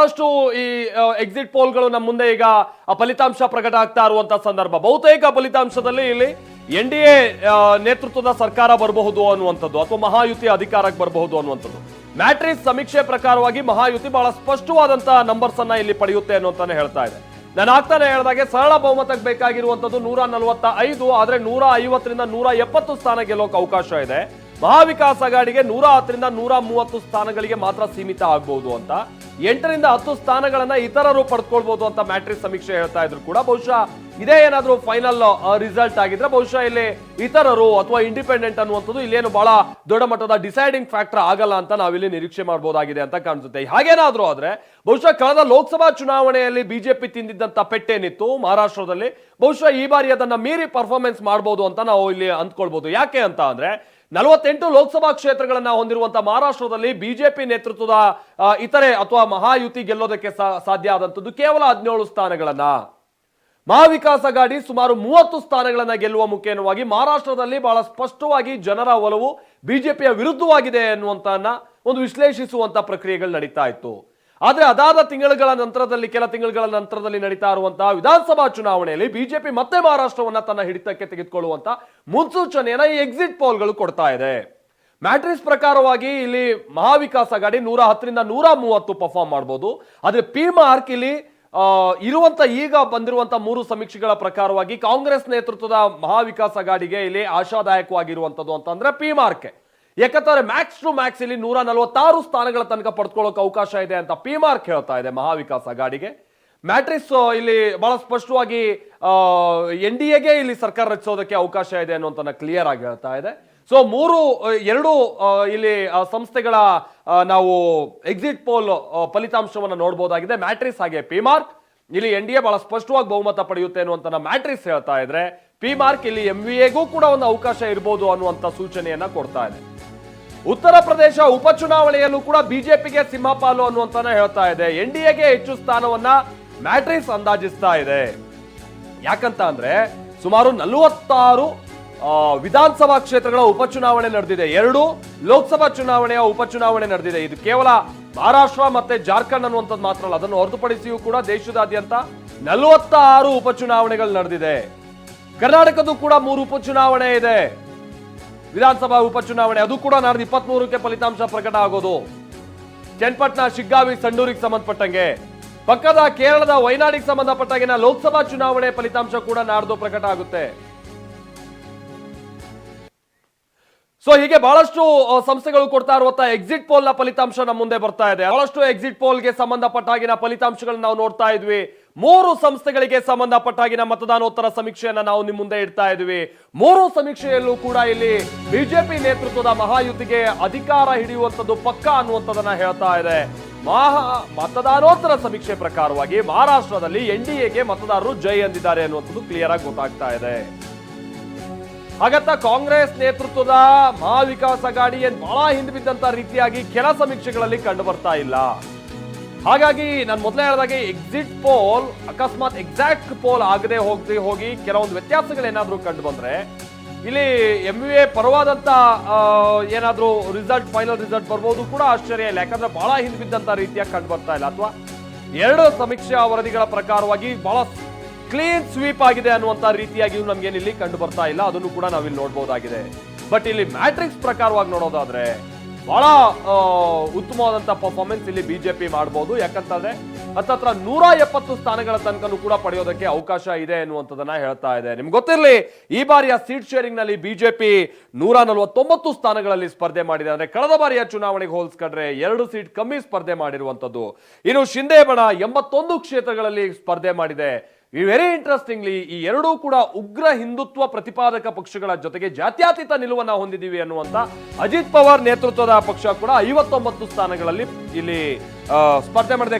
ಬಹಳಷ್ಟು ಈ ಎಕ್ಸಿಟ್ ಪೋಲ್ಗಳು ನಮ್ಮ ಮುಂದೆ ಈಗ ಫಲಿತಾಂಶ ಪ್ರಕಟ ಆಗ್ತಾ ಇರುವಂತ ಸಂದರ್ಭ. ಬಹುತೇಕ ಫಲಿತಾಂಶದಲ್ಲಿ ಇಲ್ಲಿ NDA ನೇತೃತ್ವದ ಸರ್ಕಾರ ಬರಬಹುದು ಅನ್ನುವಂಥದ್ದು ಅಥವಾ ಮಹಾಯುತಿ ಅಧಿಕಾರಕ್ಕೆ ಬರಬಹುದು ಅನ್ನುವಂಥದ್ದು. ಮ್ಯಾಟ್ರಿಕ್ಸ್ ಸಮೀಕ್ಷೆ ಪ್ರಕಾರವಾಗಿ ಮಹಾಯುತಿ ಬಹಳ ಸ್ಪಷ್ಟವಾದಂತಹ ನಂಬರ್ಸ್ ಅನ್ನ ಇಲ್ಲಿ ಪಡೆಯುತ್ತೆ ಅನ್ನುವಂತಾನೆ ಹೇಳ್ತಾ ಇದೆ. ನಾನು ಆಗ್ತಾನೆ ಹೇಳಿದಾಗೆ ಸರಳ ಬಹುಮತಕ್ಕೆ ಬೇಕಾಗಿರುವಂತದ್ದು 145, ಆದ್ರೆ 150ರಿಂದ 170 ಸ್ಥಾನ ಗೆಲ್ಲೋಕೆ ಅವಕಾಶ ಇದೆ. ಮಹಾವಿಕಾಸ್ ಅಘಾಡಿಗೆ 110ರಿಂದ 130 ಸ್ಥಾನಗಳಿಗೆ ಮಾತ್ರ ಸೀಮಿತ ಆಗಬಹುದು ಅಂತ, 8ರಿಂದ 10 ಸ್ಥಾನಗಳನ್ನ ಇತರರು ಪಡೆದುಕೊಳ್ಬಹುದು ಅಂತ ಮ್ಯಾಟ್ರಿಕ್ಸ್ ಸಮೀಕ್ಷೆ ಹೇಳ್ತಾ ಇದ್ರು ಕೂಡ ಬಹುಶಃ ಇದೇ ಏನಾದ್ರೂ ಫೈನಲ್ ರಿಸಲ್ಟ್ ಆಗಿದ್ರೆ ಬಹುಶಃ ಇಲ್ಲಿ ಇತರರು ಅಥವಾ ಇಂಡಿಪೆಂಡೆಂಟ್ ಅನ್ನುವಂಥದ್ದು ಇಲ್ಲೇನು ಬಹಳ ದೊಡ್ಡ ಮಟ್ಟದ ಡಿಸೈಡಿಂಗ್ ಫ್ಯಾಕ್ಟರ್ ಆಗಲ್ಲ ಅಂತ ನಾವಿಲ್ಲಿ ನಿರೀಕ್ಷೆ ಮಾಡಬಹುದಾಗಿದೆ ಅಂತ ಕಾಣಿಸುತ್ತೆ. ಹಾಗೇನಾದ್ರೂ ಆದ್ರೆ ಬಹುಶಃ ಕಳೆದ ಲೋಕಸಭಾ ಚುನಾವಣೆಯಲ್ಲಿ ಬಿಜೆಪಿ ತಿಂದಿದ್ದಂತ ಪೆಟ್ಟೇನಿತ್ತು ಮಹಾರಾಷ್ಟ್ರದಲ್ಲಿ, ಬಹುಶಃ ಈ ಬಾರಿ ಅದನ್ನ ಮೀರಿ ಪರ್ಫಾರ್ಮೆನ್ಸ್ ಮಾಡಬಹುದು ಅಂತ ನಾವು ಇಲ್ಲಿ ಅಂದ್ಕೊಳ್ಬಹುದು. ಯಾಕೆ ಅಂತ ಅಂದ್ರೆ 48 ಲೋಕಸಭಾ ಕ್ಷೇತ್ರಗಳನ್ನ ಹೊಂದಿರುವಂತಹ ಮಹಾರಾಷ್ಟ್ರದಲ್ಲಿ ಬಿಜೆಪಿ ನೇತೃತ್ವದ ಇತರೆ ಅಥವಾ ಮಹಾಯುತಿ ಗೆಲ್ಲೋದಕ್ಕೆ ಸಾಧ್ಯ ಆದಂತದ್ದು ಕೇವಲ 17 ಸ್ಥಾನಗಳನ್ನ. ಮಹಾವಿಕಾಸ್ ಅಘಾಡಿ ಸುಮಾರು 30 ಸ್ಥಾನಗಳನ್ನ ಗೆಲ್ಲುವ ಮುಖೇನವಾಗಿ ಮಹಾರಾಷ್ಟ್ರದಲ್ಲಿ ಬಹಳ ಸ್ಪಷ್ಟವಾಗಿ ಜನರ ಒಲವು ಬಿಜೆಪಿಯ ವಿರುದ್ಧವಾಗಿದೆ ಅನ್ನುವಂತನ್ನ ಒಂದು ವಿಶ್ಲೇಷಿಸುವಂತ ಪ್ರಕ್ರಿಯೆಗಳು ನಡೀತಾ ಇತ್ತು. ಆದ್ರೆ ಅದಾದ ತಿಂಗಳುಗಳ ನಂತರದಲ್ಲಿ ಕೆಲ ತಿಂಗಳುಗಳ ನಂತರದಲ್ಲಿ ನಡೀತಾ ಇರುವಂತಹ ವಿಧಾನಸಭಾ ಚುನಾವಣೆಯಲ್ಲಿ ಬಿಜೆಪಿ ಮತ್ತೆ ಮಹಾರಾಷ್ಟ್ರವನ್ನ ತನ್ನ ಹಿಡಿತಕ್ಕೆ ತೆಗೆದುಕೊಳ್ಳುವಂತ ಮುನ್ಸೂಚನೆಯನ್ನ ಈ ಎಕ್ಸಿಟ್ ಪೋಲ್ಗಳು ಕೊಡ್ತಾ ಇದೆ. ಮ್ಯಾಟ್ರಿಕ್ಸ್ ಪ್ರಕಾರವಾಗಿ ಇಲ್ಲಿ ಮಹಾವಿಕಾಸ್ ಅಘಾಡಿ 110ರಿಂದ 130 ಪರ್ಫಾರ್ಮ್ ಮಾಡಬಹುದು. ಆದ್ರೆ ಪಿ ಮಾರ್ಕ್ ಇಲ್ಲಿ ಇರುವಂತ ಈಗ ಬಂದಿರುವಂತ 3 ಸಮೀಕ್ಷೆಗಳ ಪ್ರಕಾರವಾಗಿ ಕಾಂಗ್ರೆಸ್ ನೇತೃತ್ವದ ಮಹಾವಿಕಾಸ್ ಅಘಾಡಿಗೆ ಇಲ್ಲಿ ಆಶಾದಾಯಕವಾಗಿರುವಂತದ್ದು ಅಂತಂದ್ರೆ ಪಿ ಮಾರ್ಕ್. ಯಾಕಂದ್ರೆ ಮ್ಯಾಕ್ಸ್ ಟು ಮ್ಯಾಕ್ಸ್ ಇಲ್ಲಿ 146 ಸ್ಥಾನಗಳ ತನಕ ಪಡೆದುಕೊಳ್ಳೋಕೆ ಅವಕಾಶ ಇದೆ ಅಂತ ಪಿ ಮಾರ್ಕ್ ಹೇಳ್ತಾ ಇದೆ ಮಹಾವಿಕಾಸ್ ಅಘಾಡಿಗೆ. ಮ್ಯಾಟ್ರಿಕ್ಸ್ ಇಲ್ಲಿ ಬಹಳ ಸ್ಪಷ್ಟವಾಗಿ NDAಗೆ ಇಲ್ಲಿ ಸರ್ಕಾರ ರಚಿಸೋದಕ್ಕೆ ಅವಕಾಶ ಇದೆ ಅನ್ನುವಂತ ಕ್ಲಿಯರ್ ಆಗಿ ಹೇಳ್ತಾ ಇದೆ. ಸೊ ಎರಡು ಇಲ್ಲಿ ಸಂಸ್ಥೆಗಳ ನಾವು ಎಕ್ಸಿಟ್ ಪೋಲ್ ಫಲಿತಾಂಶವನ್ನು ನೋಡಬಹುದಾಗಿದೆ. ಮ್ಯಾಟ್ರಿಕ್ಸ್ ಹಾಗೆ ಪಿ ಮಾರ್ಕ್. ಇಲ್ಲಿ NDA ಬಹಳ ಸ್ಪಷ್ಟವಾಗಿ ಬಹುಮತ ಪಡೆಯುತ್ತೆ ಅನ್ನುವಂತ ಮ್ಯಾಟ್ರಿಕ್ಸ್ ಹೇಳ್ತಾ ಇದ್ರೆ, ಪಿ ಮಾರ್ಕ್ ಇಲ್ಲಿ MVAಗೂ ಕೂಡ ಒಂದು ಅವಕಾಶ ಇರಬಹುದು ಅನ್ನುವಂತ ಸೂಚನೆಯನ್ನ ಕೊಡ್ತಾ ಇದೆ. ಉತ್ತರ ಪ್ರದೇಶ ಉಪಚುನಾವಣೆಯಲ್ಲೂ ಕೂಡ ಬಿಜೆಪಿಗೆ ಸಿಂಹಪಾಲು ಅನ್ನುವಂತಾನೆ ಹೇಳ್ತಾ ಇದೆ. NDAಗೆ ಹೆಚ್ಚು ಸ್ಥಾನವನ್ನ ಮ್ಯಾಟ್ರಿಕ್ಸ್ ಅಂದಾಜಿಸ್ತಾ ಇದೆ. ಯಾಕಂತ ಅಂದ್ರೆ ಸುಮಾರು 46 ವಿಧಾನಸಭಾ ಕ್ಷೇತ್ರಗಳ ಉಪಚುನಾವಣೆ ನಡೆದಿದೆ, 2 ಲೋಕಸಭಾ ಚುನಾವಣೆಯ ಉಪಚುನಾವಣೆ ನಡೆದಿದೆ. ಇದು ಕೇವಲ ಮಹಾರಾಷ್ಟ್ರ ಮತ್ತೆ ಜಾರ್ಖಂಡ್ ಅನ್ನುವಂಥದ್ದು ಮಾತ್ರ ಅಲ್ಲ, ಅದನ್ನು ಹೊರತುಪಡಿಸಿಯೂ ಕೂಡ ದೇಶದಾದ್ಯಂತ 46 ಉಪಚುನಾವಣೆಗಳು ನಡೆದಿದೆ. ಕರ್ನಾಟಕದ್ದು ಕೂಡ 3 ಉಪಚುನಾವಣೆ ಇದೆ, ವಿಧಾನಸಭಾ ಉಪಚುನಾವಣೆ. ಅದು ಕೂಡ ನಾಡ್ದು 23ಕ್ಕೆ ಫಲಿತಾಂಶ ಪ್ರಕಟ ಆಗೋದು. ಚನ್ನಪಟ್ಟಣ, ಶಿಗ್ಗಾವಿ, ಸಂಡೂರಿಗೆ ಸಂಬಂಧಪಟ್ಟಂಗೆ, ಪಕ್ಕದ ಕೇರಳದ ವಯನಾಡಿಗೆ ಸಂಬಂಧಪಟ್ಟಾಗಿನ ಲೋಕಸಭಾ ಚುನಾವಣೆ ಫಲಿತಾಂಶ ಕೂಡ ನಾಡ್ದು ಪ್ರಕಟ ಆಗುತ್ತೆ. ಸೊ ಹೀಗೆ ಬಹಳಷ್ಟು ಸಂಸ್ಥೆಗಳು ಕೊಡ್ತಾ ಇರುವಂತಹ ಎಕ್ಸಿಟ್ ಪೋಲ್ ನ ಫಲಿತಾಂಶ ನಮ್ಮ ಮುಂದೆ ಬರ್ತಾ ಇದೆ. ಬಹಳಷ್ಟು ಎಕ್ಸಿಟ್ ಪೋಲ್ಗೆ ಸಂಬಂಧಪಟ್ಟಾಗಿನ ಫಲಿತಾಂಶಗಳನ್ನ ನಾವು ನೋಡ್ತಾ ಇದ್ವಿ. 3 ಸಂಸ್ಥೆಗಳಿಗೆ ಸಂಬಂಧಪಟ್ಟಾಗಿನ ಮತದಾನೋತ್ತರ ಸಮೀಕ್ಷೆಯನ್ನ ನಾವು ನಿಮ್ಮ ಮುಂದೆ ಇಡ್ತಾ ಇದ್ವಿ. 3 ಸಮೀಕ್ಷೆಯಲ್ಲೂ ಕೂಡ ಇಲ್ಲಿ ಬಿಜೆಪಿ ನೇತೃತ್ವದ ಮಹಾಯುತಿಗೆ ಅಧಿಕಾರ ಹಿಡಿಯುವಂತದ್ದು ಪಕ್ಕಾ ಅನ್ನುವಂಥದ್ದನ್ನ ಹೇಳ್ತಾ ಇದೆ. ಮತದಾನೋತ್ತರ ಸಮೀಕ್ಷೆ ಪ್ರಕಾರವಾಗಿ ಮಹಾರಾಷ್ಟ್ರದಲ್ಲಿ NDAಗೆ ಮತದಾರರು ಜೈ ಎಂದಿದ್ದಾರೆ ಅನ್ನುವಂಥದ್ದು ಕ್ಲಿಯರ್ ಆಗಿ ಗೊತ್ತಾಗ್ತಾ ಇದೆ. ಹಾಗಂತ ಕಾಂಗ್ರೆಸ್ ನೇತೃತ್ವದ ಮಹಾವಿಕಾಸ್ ಅಘಾಡಿ ಬಹಳ ಹಿಂದೆ ರೀತಿಯಾಗಿ ಕೆಲ ಸಮೀಕ್ಷೆಗಳಲ್ಲಿ ಕಂಡು ಬರ್ತಾ ಇಲ್ಲ. ಹಾಗಾಗಿ ನಾನು ಮೊದಲೇ ಹೇಳಿದಾಗೆ ಎಕ್ಸಿಟ್ ಪೋಲ್ ಅಕಸ್ಮಾತ್ ಎಕ್ಸಾಕ್ಟ್ ಪೋಲ್ ಆಗದೆ ಹೋಗಿ ಕೆಲವೊಂದು ವ್ಯತ್ಯಾಸಗಳೇನಾದ್ರೂ ಕಂಡು ಬಂದ್ರೆ ಇಲ್ಲಿ MVA ಪರವಾದಂತ ಏನಾದ್ರೂ ರಿಸಲ್ಟ್, ಫೈನಲ್ ರಿಸಲ್ಟ್ ಬರ್ಬೋದು ಕೂಡ ಆಶ್ಚರ್ಯ ಇಲ್ಲ. ಯಾಕಂದ್ರೆ ಬಹಳ ಹಿಂದೆ ರೀತಿಯಾಗಿ ಕಂಡು ಬರ್ತಾ ಇಲ್ಲ, ಅಥವಾ 2 ಸಮೀಕ್ಷಾ ವರದಿಗಳ ಪ್ರಕಾರವಾಗಿ ಬಹಳ ಕ್ಲೀನ್ ಸ್ವೀಪ್ ಆಗಿದೆ ಅನ್ನುವಂತ ರೀತಿಯಾಗಿ ನಮ್ಗೇನು ಇಲ್ಲಿ ಕಂಡು ಬರ್ತಾ ಇಲ್ಲ. ಅದನ್ನು ಕೂಡ ನಾವಿಲ್ಲಿ ನೋಡಬಹುದಾಗಿದೆ. ಬಟ್ ಇಲ್ಲಿ ಮ್ಯಾಟ್ರಿಕ್ಸ್ ಪ್ರಕಾರವಾಗಿ ನೋಡೋದಾದ್ರೆ ಬಹಳ ಉತ್ತಮವಾದಂತ ಪರ್ಫಾರ್ಮೆನ್ಸ್ ಇಲ್ಲಿ ಬಿಜೆಪಿ ಮಾಡಬಹುದು. ಯಾಕಂತಂದ್ರೆ ಹತ್ತತ್ರ 170 ಸ್ಥಾನಗಳ ತನಕನೂ ಕೂಡ ಪಡೆಯೋದಕ್ಕೆ ಅವಕಾಶ ಇದೆ ಅನ್ನುವಂಥದ್ದನ್ನ ಹೇಳ್ತಾ ಇದೆ. ನಿಮ್ಗೆ ಗೊತ್ತಿರಲಿ, ಈ ಬಾರಿಯ ಸೀಟ್ ಶೇರಿಂಗ್ ನಲ್ಲಿ ಬಿಜೆಪಿ 149 ಸ್ಥಾನಗಳಲ್ಲಿ ಸ್ಪರ್ಧೆ ಮಾಡಿದೆ. ಅಂದ್ರೆ ಕಳೆದ ಬಾರಿಯ ಚುನಾವಣೆಗೆ ಹೋಲಿಸ್ಕೊಂಡ್ರೆ 2 ಸೀಟ್ ಕಮ್ಮಿ ಸ್ಪರ್ಧೆ ಮಾಡಿರುವಂತದ್ದು. ಇನ್ನು ಶಿಂದೆ ಬಣ 81 ಕ್ಷೇತ್ರಗಳಲ್ಲಿ ಸ್ಪರ್ಧೆ ಮಾಡಿದೆ. ವೆರಿ ಇಂಟ್ರೆಸ್ಟಿಂಗ್ಲಿ ಈ 2 ಕೂಡ ಉಗ್ರ ಹಿಂದುತ್ವ ಪ್ರತಿಪಾದಕ ಪಕ್ಷಗಳ ಜೊತೆಗೆ ಜಾತ್ಯತೀತ ನಿಲುವನ್ನ ಹೊಂದಿದ್ದೀವಿ ಅನ್ನುವಂತ ಅಜಿತ್ ಪವಾರ್ ನೇತೃತ್ವದ ಪಕ್ಷ ಕೂಡ 59 ಸ್ಥಾನಗಳಲ್ಲಿ ಇಲ್ಲಿ ಸ್ಪರ್ಧೆ ಮಾಡಿದೆ.